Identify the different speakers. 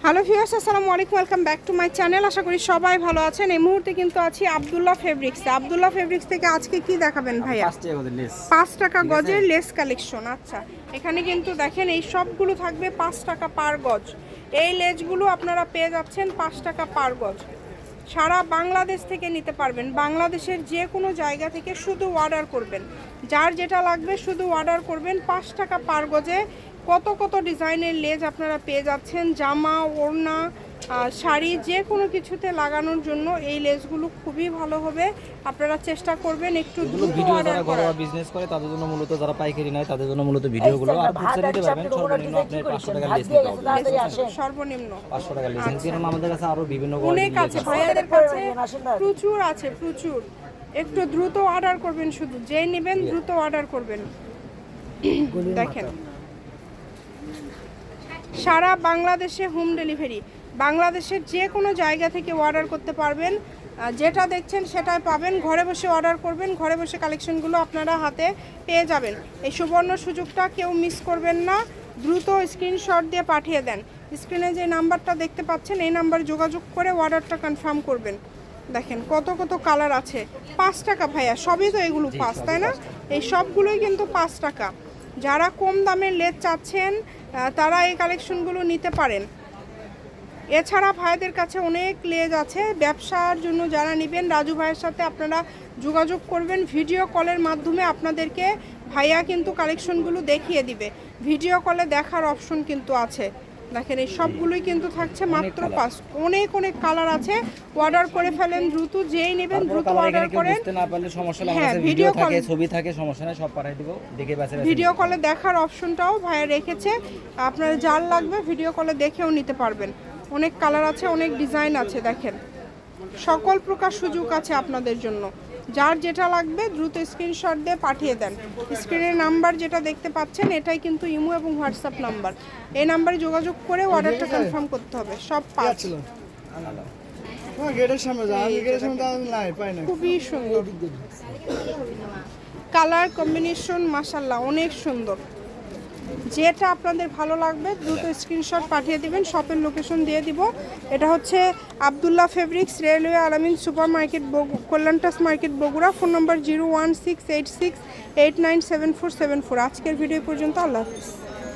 Speaker 1: Hello viewers, আসসালামু আলাইকুম, welcome back to my channel. আশা করি সবাই ভালো আছেন। এই মুহূর্তে কিন্তু আছি আব্দুল্লাহ ফেব্রিক্সে। আব্দুল্লাহ ফেব্রিক্স থেকে আজকে কি দেখাবেন ভাইয়া? 5 টাকা গজের লেস কালেকশন। আচ্ছা, এখানে কিন্তু দেখেন এই সবগুলো থাকবে 5 টাকা পার গজ। এই লেসগুলো আপনারা পেয়ে যাচ্ছেন 5 টাকা পার গজ। সারা বাংলাদেশ থেকে নিতে পারবেন, বাংলাদেশের যে কোনো জায়গা থেকে শুধু অর্ডার করবেন। যার যেটা লাগবে শুধু অর্ডার করবেন। 5 টাকা পার গজে কত কত ডিজাইনের লেজ আপনারা পেয়ে যাচ্ছেন। জামা, ওড়না, শাড়ি যে কোনো কিছুতে লাগানোর জন্য এই লেসগুলো খুবই ভালো হবে। আপনারা চেষ্টা করবেন একটু দ্রুত অর্ডার করার।
Speaker 2: বিজনেস করে তাদের জন্য মূলত, যারা পাইকারি নেয় তাদের জন্য মূলত ভিডিওগুলো আর খুচরা নিতে পারবেন। সর্বনিম্ন আপনি 500 টাকা লেস নিতে হবে।
Speaker 1: সর্বনিম্ন
Speaker 2: 500 টাকা লেস। কারণ আমাদের কাছে আরো বিভিন্ন
Speaker 1: অনেক আছে, ভাইয়াদের কাছে প্রচুর আছে, প্রচুর। একটু দ্রুত অর্ডার করবেন, শুধু যেই নেবেন দ্রুত অর্ডার করবেন। দেখেন, সারা বাংলাদেশে হোম ডেলিভারি। বাংলাদেশের যে কোনো জায়গা থেকে অর্ডার করতে পারবেন। যেটা দেখছেন সেটাই পাবেন। ঘরে বসে অর্ডার করবেন, ঘরে বসে কালেকশনগুলো আপনারা হাতে পেয়ে যাবেন। এই সুবর্ণ সুযোগটা কেউ মিস করবেন না। দ্রুত স্ক্রিনশট দিয়ে পাঠিয়ে দেন। স্ক্রিনে যে নাম্বারটা দেখতে পাচ্ছেন এই নাম্বারে যোগাযোগ করে অর্ডারটা কনফার্ম করবেন। দেখেন কত কত কালার আছে। 5 টাকা ভাইয়া, সবই তো এগুলো 5, তাই না? এই সবগুলোই কিন্তু 5 টাকা। যারা কম দামের লেজ চাচ্ছেন তারা এই কালেকশনগুলো নিতে পারেন। এছাড়া ভাইদের কাছে অনেক লেজ আছে। ব্যবসার জন্য যারা নেবেন, রাজু ভাইয়ের সাথে আপনারা যোগাযোগ করবেন। ভিডিও কলের মাধ্যমে আপনাদেরকে ভাইয়া কিন্তু কালেকশনগুলো দেখিয়ে দিবে। ভিডিও কলে দেখার অপশন কিন্তু আছে। দেখেন এই সবগুলোই কিন্তু থাকছে মাত্র 5। অনেক অনেক কালার আছে। অর্ডার করে ফেলেন দ্রুত, যেই নেবেন দ্রুত অর্ডার করেন।
Speaker 2: বুঝতে না পারলে সমস্যা নেই,
Speaker 1: হ্যাঁ,
Speaker 2: আমাদের ভিডিও থাকে, ছবি থাকে, সমস্যা নেই, সব পাঠিয়ে দিব, দেখে বাছাই করে।
Speaker 1: ভিডিও কলে দেখার অপশনটাও ভাইয়া রেখেছে। আপনার যার লাগবে ভিডিও কলে দেখেও নিতে পারবেন। অনেক কালার আছে, অনেক ডিজাইন আছে। দেখেন সকল প্রকার সুযোগ আছে আপনাদের জন্য। যার যেটা লাগবে দ্রুত স্ক্রিনশট দিয়ে পাঠিয়ে দেন। স্ক্রিনের নাম্বার যেটা দেখতে পাচ্ছেন এটাই কিন্তু ইমো এবং হোয়াটসঅ্যাপ নাম্বার। এই নাম্বারে যোগাযোগ করে অর্ডারটা কনফার্ম করতে হবে। সব 5। খুবই সুন্দর কালার কম্বিনেশন, মাশাআল্লাহ অনেক সুন্দর। যেটা আপনাদের ভালো লাগবে দ্রুত স্ক্রিনশট পাঠিয়ে দিবেন। শপের লোকেশন দিয়ে দিব। এটা হচ্ছে Abdullah fabrics, railway Alamin super market, কল্যাণটাস মার্কেট, বগুড়া। Phone number 01686897474। আজকের ভিডিও পর্যন্ত। আল্লাহ হাফিজ।